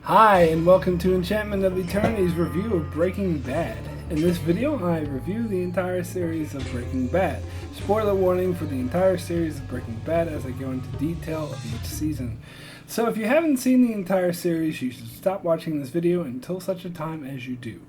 Hi, and welcome to Enchantment of Eternity's review of Breaking Bad. In this video, I review the entire series of Breaking Bad. Spoiler warning for the entire series of Breaking Bad as I go into detail of each season. So if you haven't seen the entire series, you should stop watching this video until such a time as you do.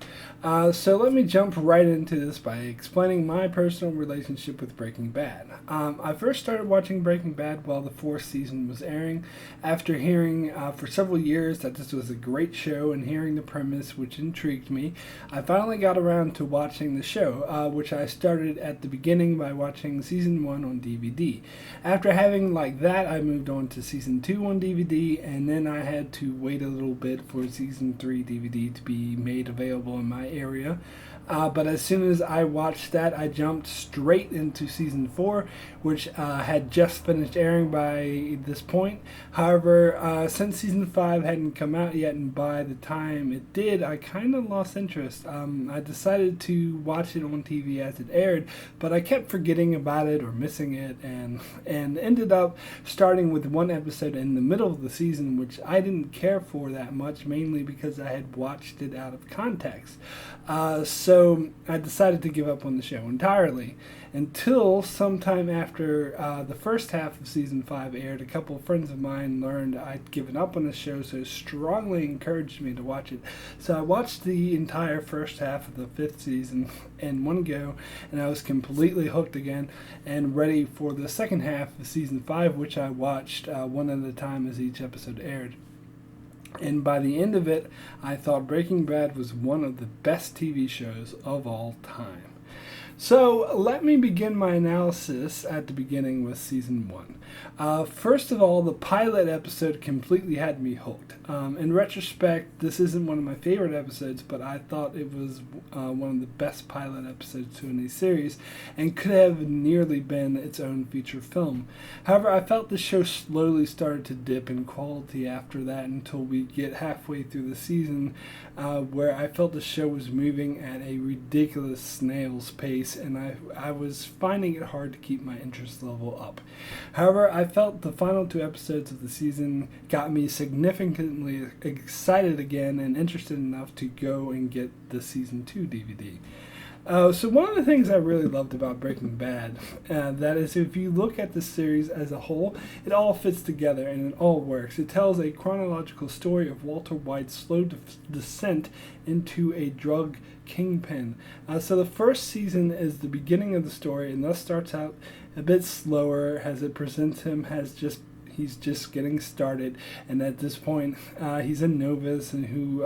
So let me jump right into this by explaining my personal relationship with Breaking Bad. I first started watching Breaking Bad while the fourth season was airing, after hearing for several years that this was a great show and hearing the premise which intrigued me. I finally got around to watching the show, which I started at the beginning by watching season 1 on DVD. After having like that, I moved on to season 2 on DVD, and then I had to wait a little bit for season 3 DVD to be made available in my area. But as soon as I watched that, I jumped straight into season 4, which had just finished airing by this point. However, since season 5 hadn't come out yet, and by the time it did, I kind of lost interest. I decided to watch it on TV as it aired, but I kept forgetting about it or missing it, and ended up starting with one episode in the middle of the season, which I didn't care for that much, mainly because I had watched it out of context. So I decided to give up on the show entirely until sometime after the first half of season 5 aired. A couple of friends of mine learned I'd given up on the show, so strongly encouraged me to watch it. So I watched the entire first half of the 5th season in one go, and I was completely hooked again and ready for the second half of season 5, which I watched one at a time as each episode aired. And by the end of it, I thought Breaking Bad was one of the best TV shows of all time. So let me begin my analysis at the beginning with season 1. First of all, the pilot episode completely had me hooked. In retrospect, this isn't one of my favorite episodes, but I thought it was one of the best pilot episodes to any series, and could have nearly been its own feature film. However, I felt the show slowly started to dip in quality after that until we get halfway through the season, where I felt the show was moving at a ridiculous snail's pace, and I was finding it hard to keep my interest level up. However, I felt the final 2 episodes of the season got me significantly excited again and interested enough to go and get the season 2 DVD. So one of the things I really loved about Breaking Bad, that is, if you look at the series as a whole, it all fits together and it all works. It tells a chronological story of Walter White's slow descent into a drug kingpin. So the first season is the beginning of the story, and thus starts out a bit slower as it presents him as he's just getting started, and at this point he's a novice and who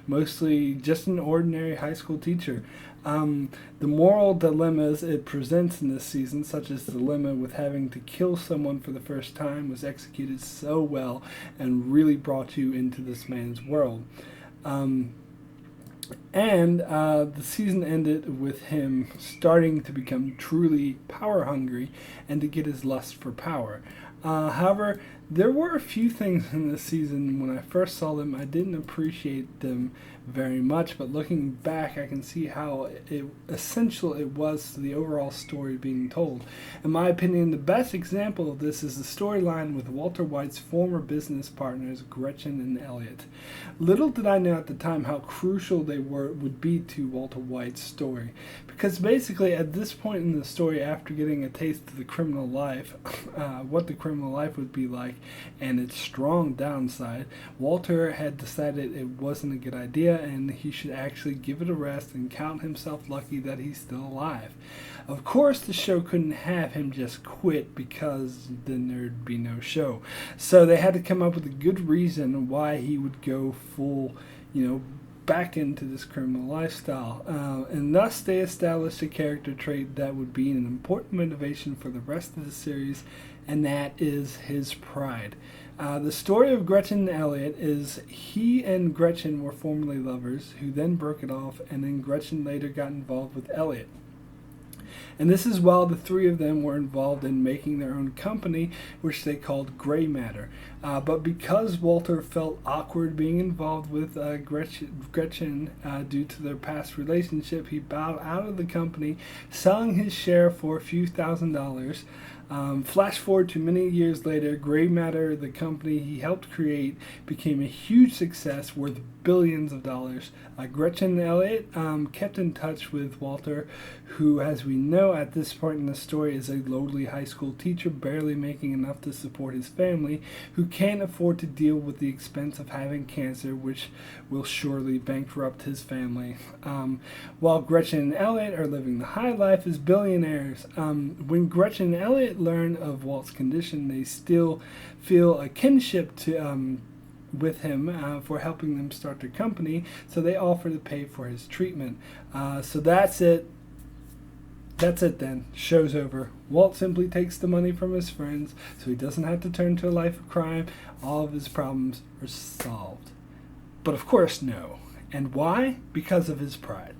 mostly just an ordinary high school teacher. The moral dilemmas it presents in this season, such as the dilemma with having to kill someone for the first time, was executed so well and really brought you into this man's world. The season ended with him starting to become truly power hungry and to get his lust for power. However, there were a few things in this season when I first saw them I didn't appreciate them very much, but looking back I can see how essential it was to the overall story being told. In my opinion, the best example of this is the storyline with Walter White's former business partners Gretchen and Elliot. Little did I know at the time how crucial they would be to Walter White's story, because basically at this point in the story, after getting a taste of the criminal life, what the criminal life would be like and its strong downside, Walter had decided it wasn't a good idea and he should actually give it a rest and count himself lucky that he's still alive. Of course, the show couldn't have him just quit, because then there'd be no show. So they had to come up with a good reason why he would go full, back into this criminal lifestyle. And thus they established a character trait that would be an important motivation for the rest of the series, and that is his pride. The story of Gretchen and Elliot is he and Gretchen were formerly lovers who then broke it off, and then Gretchen later got involved with Elliot. And this is while the 3 of them were involved in making their own company, which they called Gray Matter. But because Walter felt awkward being involved with Gretchen due to their past relationship, he bowed out of the company, selling his share for a few $1,000s. Flash forward to many years later, Gray Matter, the company he helped create, became a huge success worth billions of dollars. Gretchen Elliott kept in touch with Walter, who, as we know at this point in the story, is a lowly high school teacher barely making enough to support his family, who can't afford to deal with the expense of having cancer, which will surely bankrupt his family. While Gretchen and Elliott are living the high life as billionaires. When Gretchen and Elliott learn of Walt's condition, they still feel a kinship to with him for helping them start their company, so they offer to pay for his treatment. So that's it. That's it then. Show's over. Walt simply takes the money from his friends so he doesn't have to turn to a life of crime. All of his problems are solved. But of course, no. And why? Because of his pride.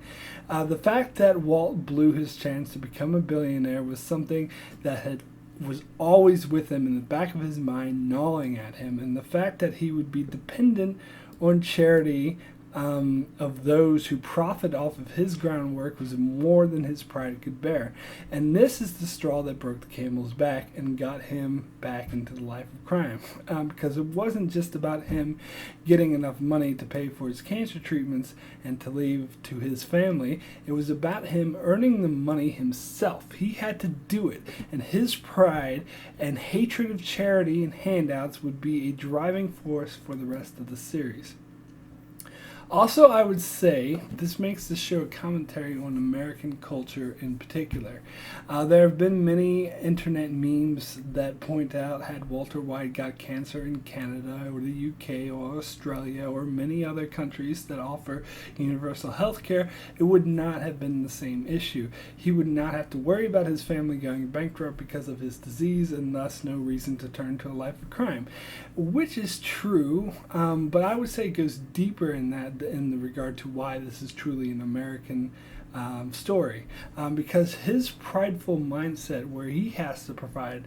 The fact that Walt blew his chance to become a billionaire was something that was always with him in the back of his mind, gnawing at him. And the fact that he would be dependent on charity of those who profit off of his groundwork was more than his pride could bear. And this is the straw that broke the camel's back and got him back into the life of crime. Because it wasn't just about him getting enough money to pay for his cancer treatments and to leave to his family. It was about him earning the money himself. He had to do it. And his pride and hatred of charity and handouts would be a driving force for the rest of the series. Also, I would say this makes the show a commentary on American culture in particular. There have been many internet memes that point out had Walter White got cancer in Canada or the UK or Australia or many other countries that offer universal health care, it would not have been the same issue. He would not have to worry about his family going bankrupt because of his disease, and thus no reason to turn to a life of crime. Which is true, but I would say it goes deeper in that, in the regard to why this is truly an American story, because his prideful mindset where he has to provide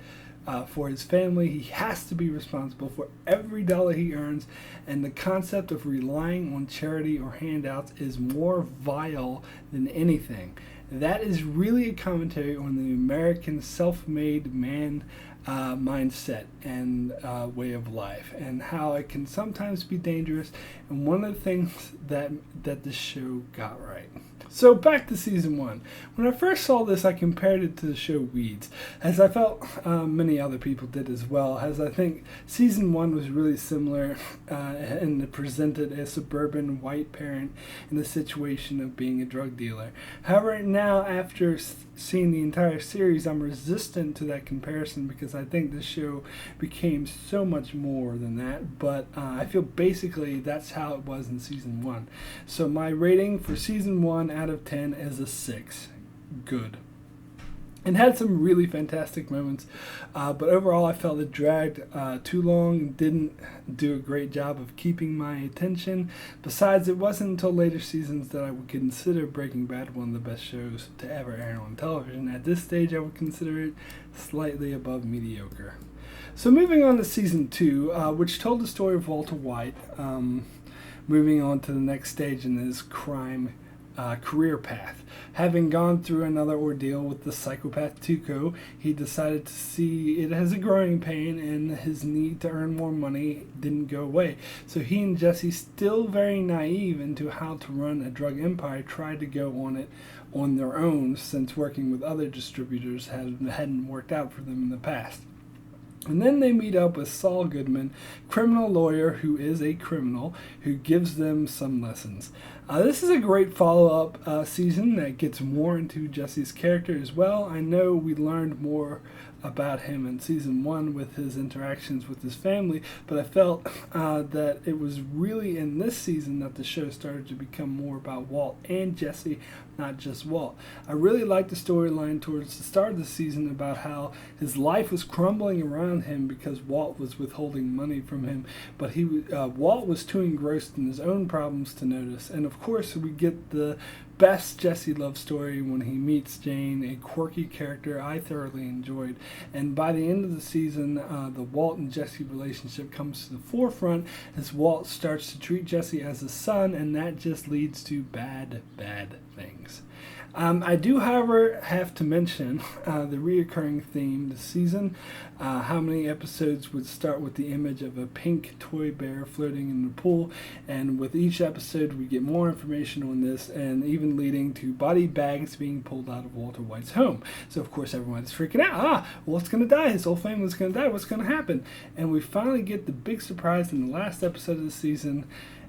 for his family, he has to be responsible for every dollar he earns, and the concept of relying on charity or handouts is more vile than anything. That is really a commentary on the American self-made man mindset and way of life, and how it can sometimes be dangerous, and one of the things that this show got right. So back to season 1. When I first saw this, I compared it to the show Weeds, as I felt many other people did as well, as I think season 1 was really similar and it presented a suburban white parent in the situation of being a drug dealer. However, now after seeing the entire series, I'm resistant to that comparison because I think this show became so much more than that, but I feel basically that's how it was in season 1. So my rating for season 1 out of 10 is a 6. Good. And had some really fantastic moments, but overall I felt it dragged too long and didn't do a great job of keeping my attention. Besides, it wasn't until later seasons that I would consider Breaking Bad one of the best shows to ever air on television. At this stage, I would consider it slightly above mediocre. So moving on to season 2, which told the story of Walter White, moving on to the next stage in his crime career path. Having gone through another ordeal with the psychopath Tuco, he decided to see it as a growing pain, and his need to earn more money didn't go away. So he and Jesse, still very naive into how to run a drug empire, tried to go on it on their own, since working with other distributors hadn't worked out for them in the past. And then they meet up with Saul Goodman, criminal lawyer who is a criminal, who gives them some lessons. This is a great follow-up season that gets more into Jesse's character as well. I know we learned more about him in season 1 with his interactions with his family, but I felt that it was really in this season that the show started to become more about Walt and Jesse, not just Walt. I really liked the storyline towards the start of the season about how his life was crumbling around him because Walt was withholding money from him, but Walt was too engrossed in his own problems to notice. And of course we get the best Jesse love story when he meets Jane, a quirky character I thoroughly enjoyed. And by the end of the season, the Walt and Jesse relationship comes to the forefront as Walt starts to treat Jesse as a son, and that just leads to bad things. I do, however, have to mention the reoccurring theme this season. How many episodes would start with the image of a pink toy bear floating in the pool, and with each episode we get more information on this, and even leading to body bags being pulled out of Walter White's home. So of course everyone's freaking out. Walt's going to die. His whole family's going to die. What's going to happen? And we finally get the big surprise in the last episode of the season,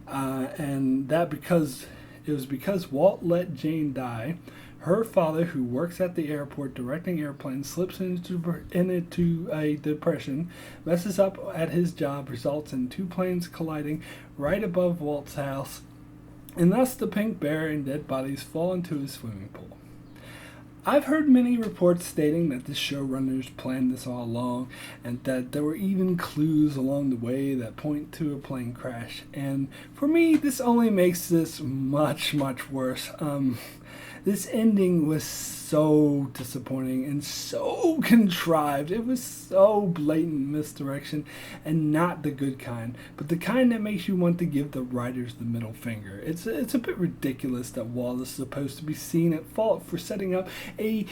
and that it was because Walt let Jane die. Her father, who works at the airport directing airplanes, slips into a depression, messes up at his job, results in two planes colliding right above Walt's house, and thus the pink bear and dead bodies fall into his swimming pool. I've heard many reports stating that the showrunners planned this all along, and that there were even clues along the way that point to a plane crash. And for me, this only makes this much worse. This ending was so disappointing and so contrived. It was so blatant misdirection, and not the good kind, but the kind that makes you want to give the writers the middle finger. It's a bit ridiculous that Walt is supposed to be seen at fault for setting up a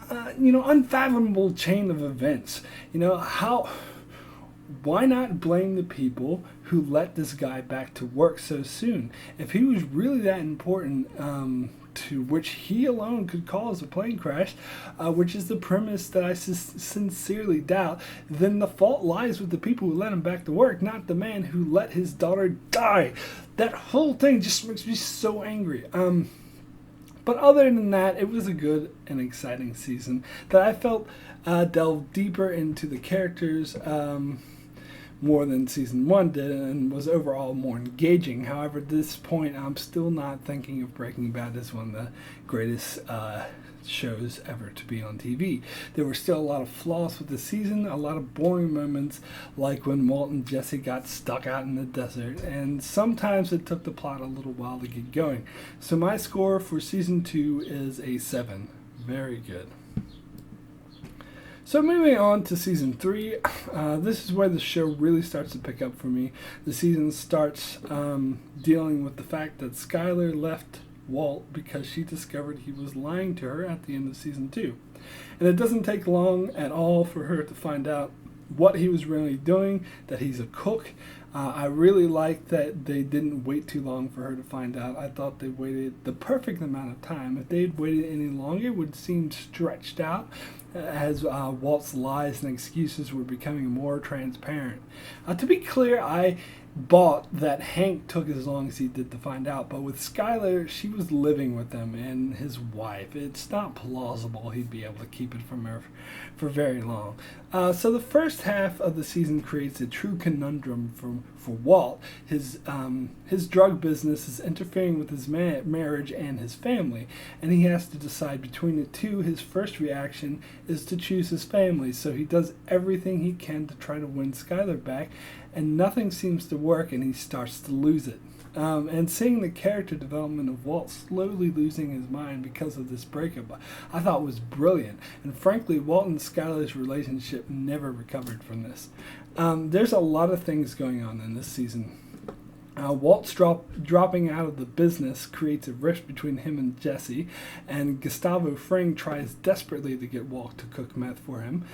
unfathomable chain of events. Why not blame the people who let this guy back to work so soon? If he was really that important, to which he alone could cause a plane crash, which is the premise that I sincerely doubt, then the fault lies with the people who let him back to work, not the man who let his daughter die. That whole thing just makes me so angry. But other than that, it was a good and exciting season that I felt delved deeper into the characters, more than season 1 did, and was overall more engaging. However, at this point, I'm still not thinking of Breaking Bad as one of the greatest shows ever to be on TV. There were still a lot of flaws with the season, a lot of boring moments, like when Walt and Jesse got stuck out in the desert, and sometimes it took the plot a little while to get going. So my score for season 2 is a 7. Very good. So moving on to season 3, this is where the show really starts to pick up for me. The season starts dealing with the fact that Skyler left Walt because she discovered he was lying to her at the end of season 2. And it doesn't take long at all for her to find out what he was really doing, that he's a cook. I really liked that they didn't wait too long for her to find out. I thought they waited the perfect amount of time. If they had waited any longer, it would seem stretched out, as Walt's lies and excuses were becoming more transparent. To be clear, I bought that Hank took as long as he did to find out, but with Skyler, she was living with him and his wife. It's not plausible he'd be able to keep it from her for very long. So the first half of the season creates a true conundrum for Walt. His drug business is interfering with his marriage and his family, and he has to decide between the two. His first reaction is to choose his family, so he does everything he can to try to win Skyler back, and nothing seems to work, and he starts to lose it. And seeing the character development of Walt slowly losing his mind because of this breakup, I thought was brilliant. And frankly, Walt and Skyler's relationship never recovered from this. There's a lot of things going on in this season. Walt's dropping out of the business creates a rift between him and Jesse, and Gustavo Fring tries desperately to get Walt to cook meth for him.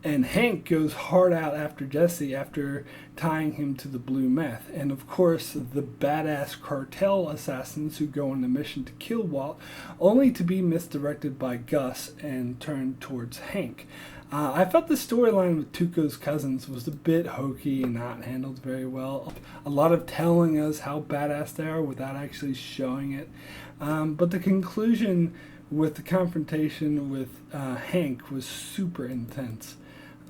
And Hank goes hard out after Jesse after tying him to the blue meth. And of course, the badass cartel assassins who go on a mission to kill Walt, only to be misdirected by Gus and turned towards Hank. I felt the storyline with Tuco's cousins was a bit hokey and not handled very well. A lot of telling us how badass they are without actually showing it. But the conclusion with the confrontation with Hank was super intense.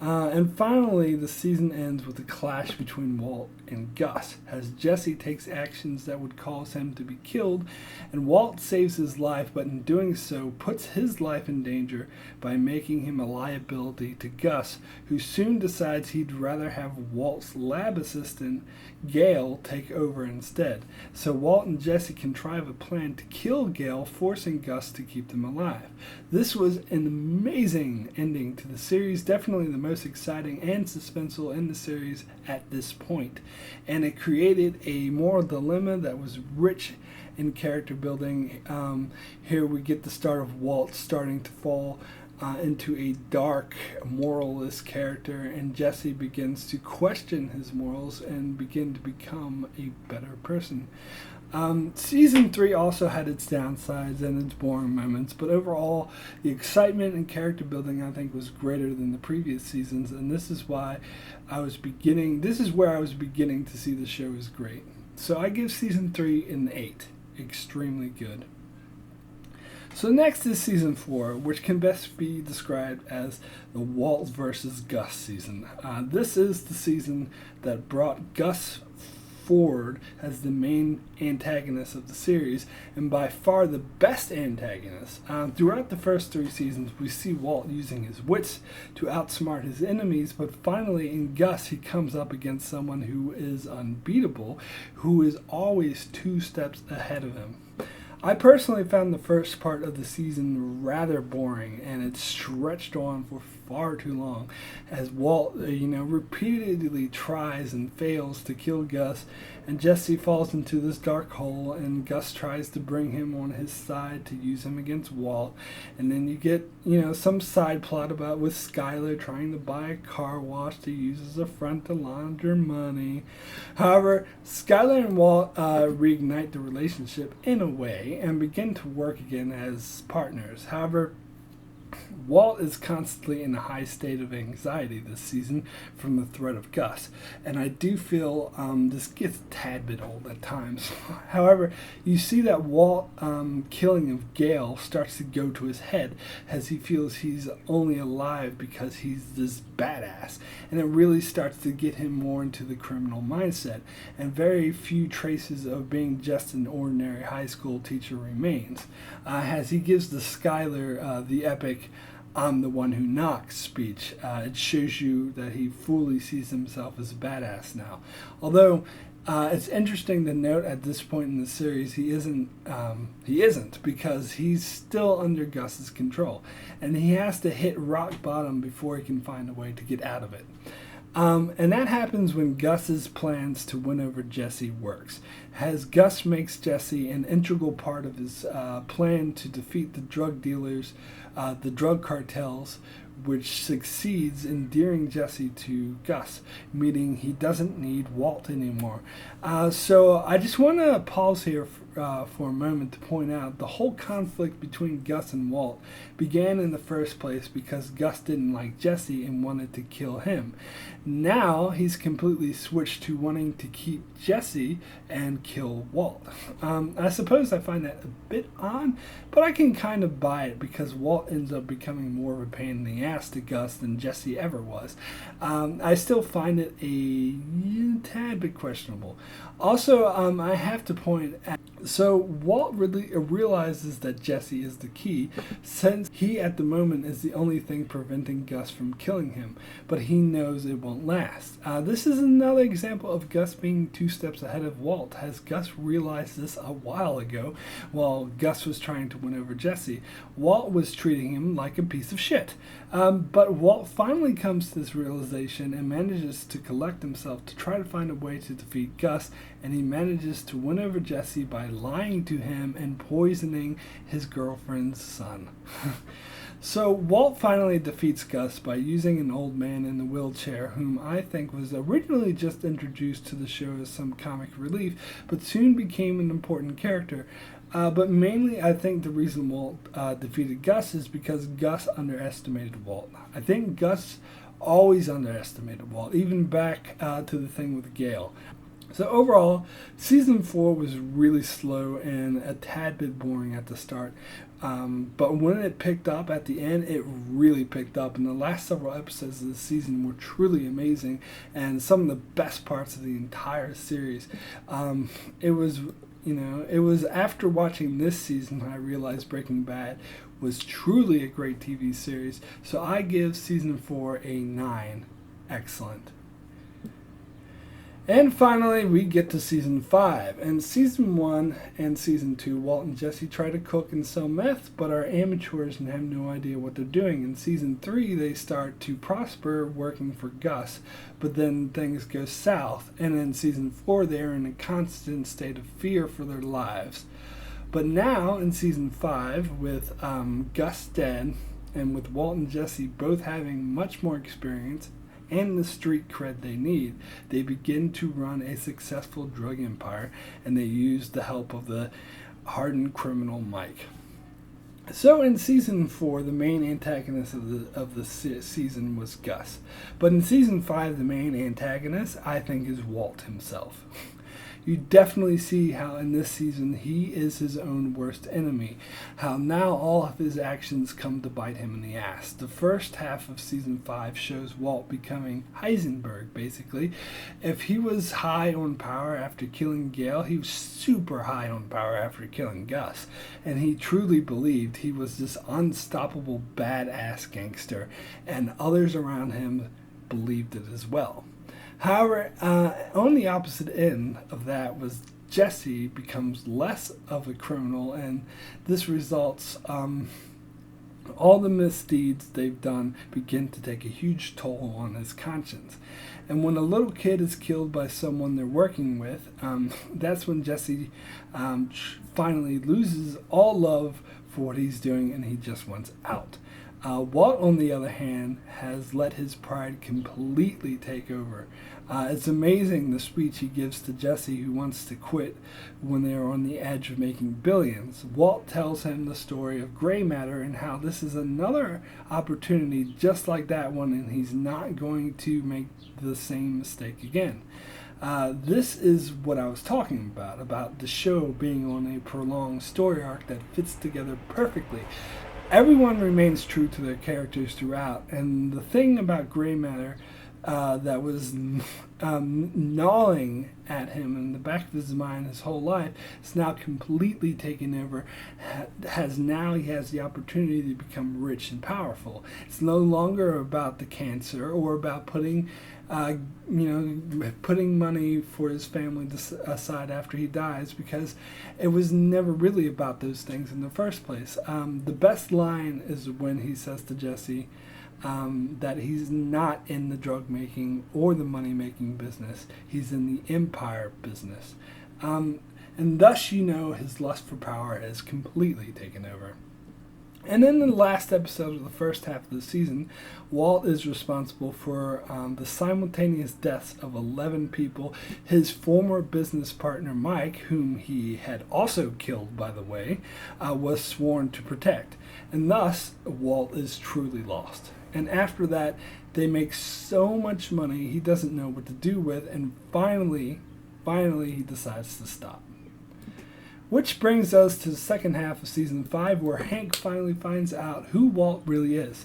And finally, the season ends with a clash between Walt and Gus, as Jesse takes actions that would cause him to be killed, and Walt saves his life, but in doing so puts his life in danger by making him a liability to Gus, who soon decides he'd rather have Walt's lab assistant, Gale, take over instead. So Walt and Jesse contrive a plan to kill Gale, forcing Gus to keep them alive. This was an amazing ending to the series, definitely the most exciting and suspenseful in the series at this point. And it created a moral dilemma that was rich in character building. Here we get the start of Walt starting to fall into a dark, moralist character, and Jesse begins to question his morals and begin to become a better person. Season 3 also had its downsides and its boring moments, but overall, the excitement and character building, I think, was greater than the previous seasons, and this is where I was beginning to see the show as great. So I give Season 3 an 8. Extremely good. So next is Season 4, which can best be described as the Walt versus Gus season. This is the season that brought Gus forward as the main antagonist of the series, and by far the best antagonist. Throughout the first 3 seasons, we see Walt using his wits to outsmart his enemies, but finally in Gus, he comes up against someone who is unbeatable, who is always 2 steps ahead of him. I personally found the first part of the season rather boring, and it stretched on for far too long as Walt, repeatedly tries and fails to kill Gus, and Jesse falls into this dark hole, and Gus tries to bring him on his side to use him against Walt, and then you get, some side plot about with Skyler trying to buy a car wash to use as a front to launder money. However, Skyler and Walt reignite the relationship in a way and begin to work again as partners. However, Walt is constantly in a high state of anxiety this season from the threat of Gus, and I do feel this gets a tad bit old at times. However, you see that Walt killing of Gale starts to go to his head as he feels he's only alive because he's this badass, and it really starts to get him more into the criminal mindset, and very few traces of being just an ordinary high school teacher remains, as he gives the Skyler the epic "I'm the one who knocks" speech. It shows you that he fully sees himself as a badass now. Although it's interesting to note at this point in the series he isn't because he's still under Gus's control, and he has to hit rock bottom before he can find a way to get out of it. And that happens when Gus's plans to win over Jesse works, as Gus makes Jesse an integral part of his plan to defeat the drug dealers, the drug cartels, which succeeds in endearing Jesse to Gus, meaning he doesn't need Walt anymore. So I just want to pause here for a moment to point out the whole conflict between Gus and Walt began in the first place because Gus didn't like Jesse and wanted to kill him. Now he's completely switched to wanting to keep Jesse and kill Walt. I suppose I find that a bit odd, but I can kind of buy it because Walt ends up becoming more of a pain in the ass to Gus than Jesse ever was. I still find it a tad bit questionable. Also, I have to point out, so Walt really realizes that Jesse is the key, since he at the moment is the only thing preventing Gus from killing him, but he knows it won't last. This is another example of Gus being 2 steps ahead of Walt, as Gus realized this a while ago while Gus was trying to win over Jesse. Walt was treating him like a piece of shit. But Walt finally comes to this realization and manages to collect himself to try to find a way to defeat Gus, and he manages to win over Jesse by lying to him and poisoning his girlfriend's son. So Walt finally defeats Gus by using an old man in a wheelchair, whom I think was originally just introduced to the show as some comic relief, but soon became an important character. But mainly I think the reason Walt defeated Gus is because Gus underestimated Walt. I think Gus always underestimated Walt, even back to the thing with Gale. So overall, Season 4 was really slow and a tad bit boring at the start, But when it picked up at the end, it really picked up. And the last several episodes of the season were truly amazing and some of the best parts of the entire series. It was, it was after watching this season I realized Breaking Bad was truly a great TV series. So I give season 4 a 9. Excellent. And finally, we get to season 5. In season 1 and season 2, Walt and Jesse try to cook and sell meth, but are amateurs and have no idea what they're doing. In season 3, they start to prosper working for Gus, but then things go south. And in season 4, they are in a constant state of fear for their lives. But now, in season 5, with Gus dead, and with Walt and Jesse both having much more experience, and the street cred they need, they begin to run a successful drug empire, and they use the help of the hardened criminal Mike. So in season 4, the main antagonist of the season was Gus. But in season 5, the main antagonist, I think, is Walt himself. You definitely see how in this season he is his own worst enemy. How now all of his actions come to bite him in the ass. The first half of season 5 shows Walt becoming Heisenberg, basically. If he was high on power after killing Gale, he was super high on power after killing Gus. And he truly believed he was this unstoppable badass gangster, and others around him believed it as well. However, on the opposite end of that was Jesse becomes less of a criminal, and this results, all the misdeeds they've done begin to take a huge toll on his conscience. And when a little kid is killed by someone they're working with, that's when Jesse finally loses all love for what he's doing, and he just wants out. Walt, on the other hand, has let his pride completely take over. It's amazing the speech he gives to Jesse, who wants to quit when they are on the edge of making billions. Walt tells him the story of gray matter and how this is another opportunity just like that one, and he's not going to make the same mistake again. This is what I was talking about the show being on a prolonged story arc that fits together perfectly. Everyone remains true to their characters throughout, and the thing about gray matter that was gnawing at him in the back of his mind his whole life is now completely taken over. He has the opportunity to become rich and powerful. It's no longer about the cancer or about putting money for his family aside after he dies, because it was never really about those things in the first place. The best line is when he says to Jesse that he's not in the drug making or the money making business. He's in the empire business. And thus, his lust for power is completely taken over. And in the last episode of the first half of the season, Walt is responsible for the simultaneous deaths of 11 people. His former business partner, Mike, whom he had also killed, by the way, was sworn to protect. And thus, Walt is truly lost. And after that, they make so much money he doesn't know what to do with, and finally he decides to stop. Which brings us to the second half of season 5, where Hank finally finds out who Walt really is.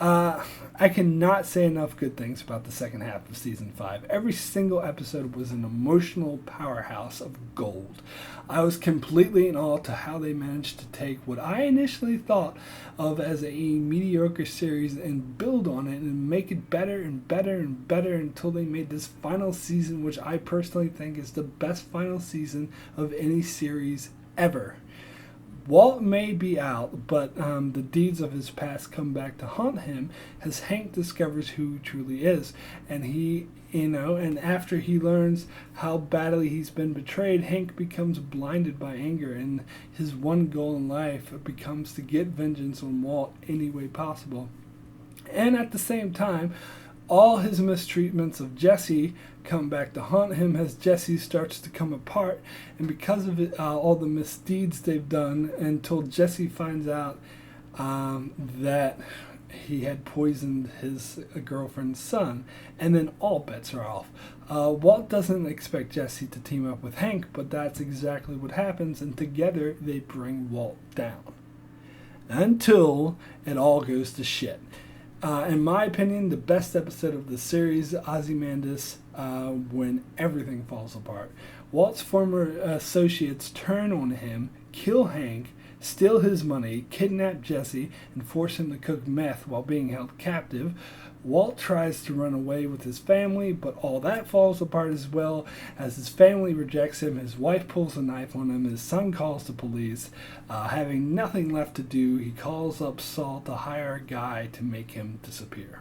I cannot say enough good things about the second half of season 5. Every single episode was an emotional powerhouse of gold. I was completely in awe to how they managed to take what I initially thought of as a mediocre series and build on it and make it better and better and better until they made this final season, which I personally think is the best final season of any series ever. Walt may be out, but the deeds of his past come back to haunt him as Hank discovers who he truly is. And and after he learns how badly he's been betrayed, Hank becomes blinded by anger, and his one goal in life becomes to get vengeance on Walt any way possible. And at the same time, all his mistreatments of Jesse come back to haunt him as Jesse starts to come apart, and because of it, all the misdeeds they've done, until Jesse finds out that he had poisoned his girlfriend's son, and then all bets are off. Walt doesn't expect Jesse to team up with Hank, but that's exactly what happens, and together they bring Walt down. until it all goes to shit. In my opinion, the best episode of the series, Ozymandias, when everything falls apart. Walt's former associates turn on him, kill Hank, steal his money, kidnap Jesse, and force him to cook meth while being held captive. Walt tries to run away with his family, but all that falls apart as well as his family rejects him, his wife pulls a knife on him, his son calls the police. Having nothing left to do, he calls up Saul to hire a guy to make him disappear.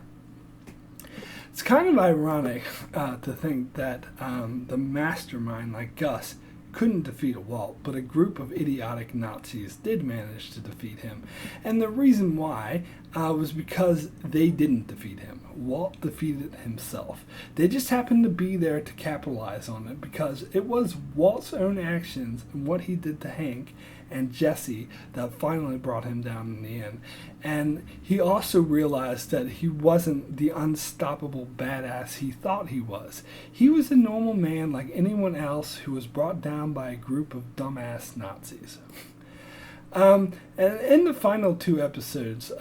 It's kind of ironic to think that the mastermind like Gus couldn't defeat Walt, but a group of idiotic Nazis did manage to defeat him. And the reason why was because they didn't defeat him. Walt defeated himself. They just happened to be there to capitalize on it because it was Walt's own actions and what he did to Hank and Jesse that finally brought him down in the end. And he also realized that he wasn't the unstoppable badass he thought he was. He was a normal man like anyone else who was brought down by a group of dumbass Nazis. And in the final two episodes,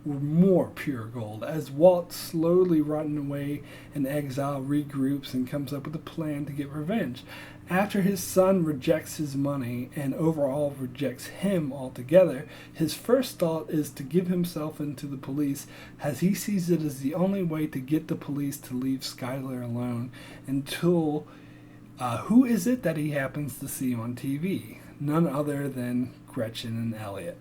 were more pure gold, as Walt, slowly rotting away in exile, regroups and comes up with a plan to get revenge. After his son rejects his money and overall rejects him altogether, his first thought is to give himself into the police, as he sees it as the only way to get the police to leave Skyler alone until who is it that he happens to see on TV? None other than Gretchen and Elliot.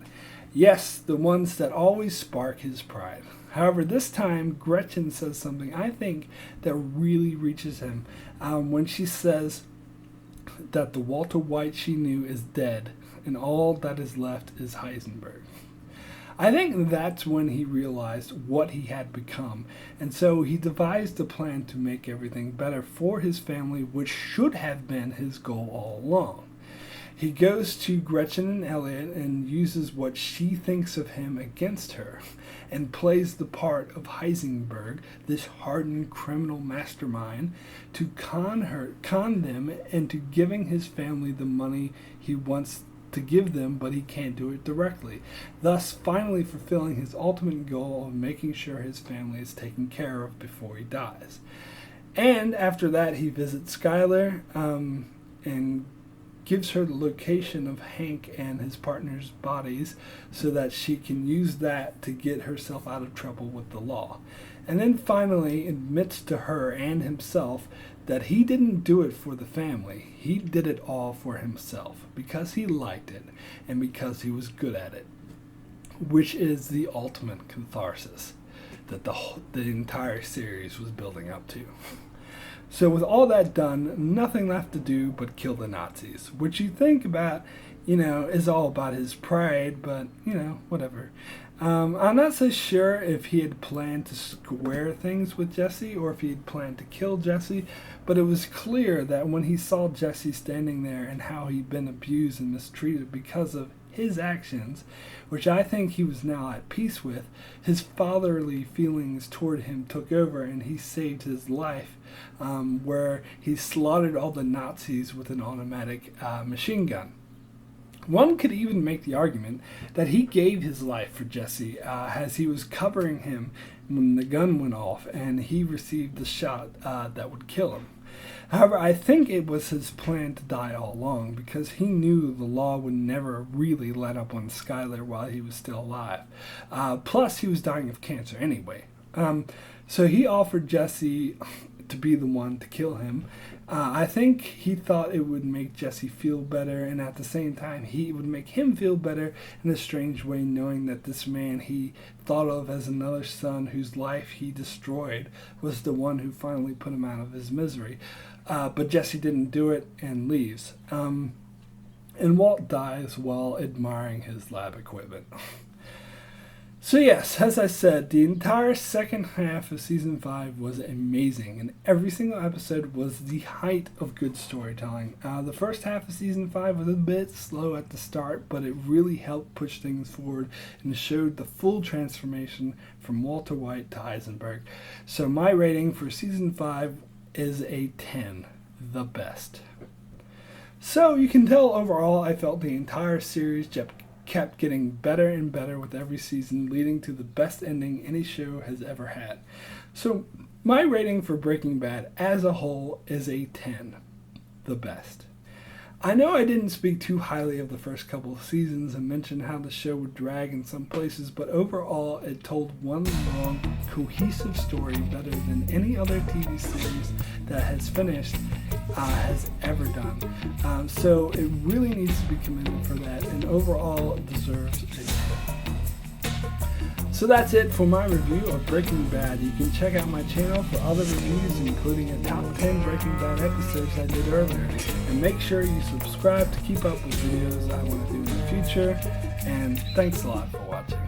Yes, the ones that always spark his pride. However, this time Gretchen says something I think that really reaches him when she says that the Walter White she knew is dead and all that is left is Heisenberg. I think that's when he realized what he had become, and so he devised a plan to make everything better for his family, which should have been his goal all along. He goes to Gretchen and Elliot and uses what she thinks of him against her and plays the part of Heisenberg, this hardened criminal mastermind, to con them into giving his family the money he wants to give them, but he can't do it directly, thus finally fulfilling his ultimate goal of making sure his family is taken care of before he dies. And after that, he visits Skyler and gives her the location of Hank and his partner's bodies so that she can use that to get herself out of trouble with the law. And then finally admits to her and himself that he didn't do it for the family. He did it all for himself because he liked it and because he was good at it, which is the ultimate catharsis that the entire series was building up to. So with all that done, nothing left to do but kill the Nazis, which you think about, is all about his pride, but, whatever. I'm not so sure if he had planned to square things with Jesse or if he had planned to kill Jesse, but it was clear that when he saw Jesse standing there and how he'd been abused and mistreated because of his actions, which I think he was now at peace with, his fatherly feelings toward him took over and he saved his life, where he slaughtered all the Nazis with an automatic machine gun. One could even make the argument that he gave his life for Jesse as he was covering him when the gun went off and he received the shot that would kill him. However, I think it was his plan to die all along because he knew the law would never really let up on Skyler while he was still alive. Plus, he was dying of cancer anyway. So he offered Jesse to be the one to kill him. I think he thought it would make Jesse feel better, and at the same time, he would make him feel better in a strange way, knowing that this man he thought of as another son whose life he destroyed was the one who finally put him out of his misery. But Jesse didn't do it and leaves. And Walt dies while admiring his lab equipment. So yes, as I said, the entire second half of Season 5 was amazing, and every single episode was the height of good storytelling. The first half of Season 5 was a bit slow at the start, but it really helped push things forward and showed the full transformation from Walter White to Heisenberg. So my rating for Season 5 is a 10, the best. So you can tell overall I felt the entire series kept kept getting better and better with every season, leading to the best ending any show has ever had. So my rating for Breaking Bad as a whole is a 10, the best. I know I didn't speak too highly of the first couple of seasons and mentioned how the show would drag in some places, but overall it told one long, cohesive story better than any other TV series that has finished has ever done. So it really needs to be commended for that, and overall it deserves a 10. So that's it for my review of Breaking Bad. You can check out my channel for other reviews, including a top 10 Breaking Bad episodes I did earlier. And make sure you subscribe to keep up with videos I want to do in the future. And thanks a lot for watching.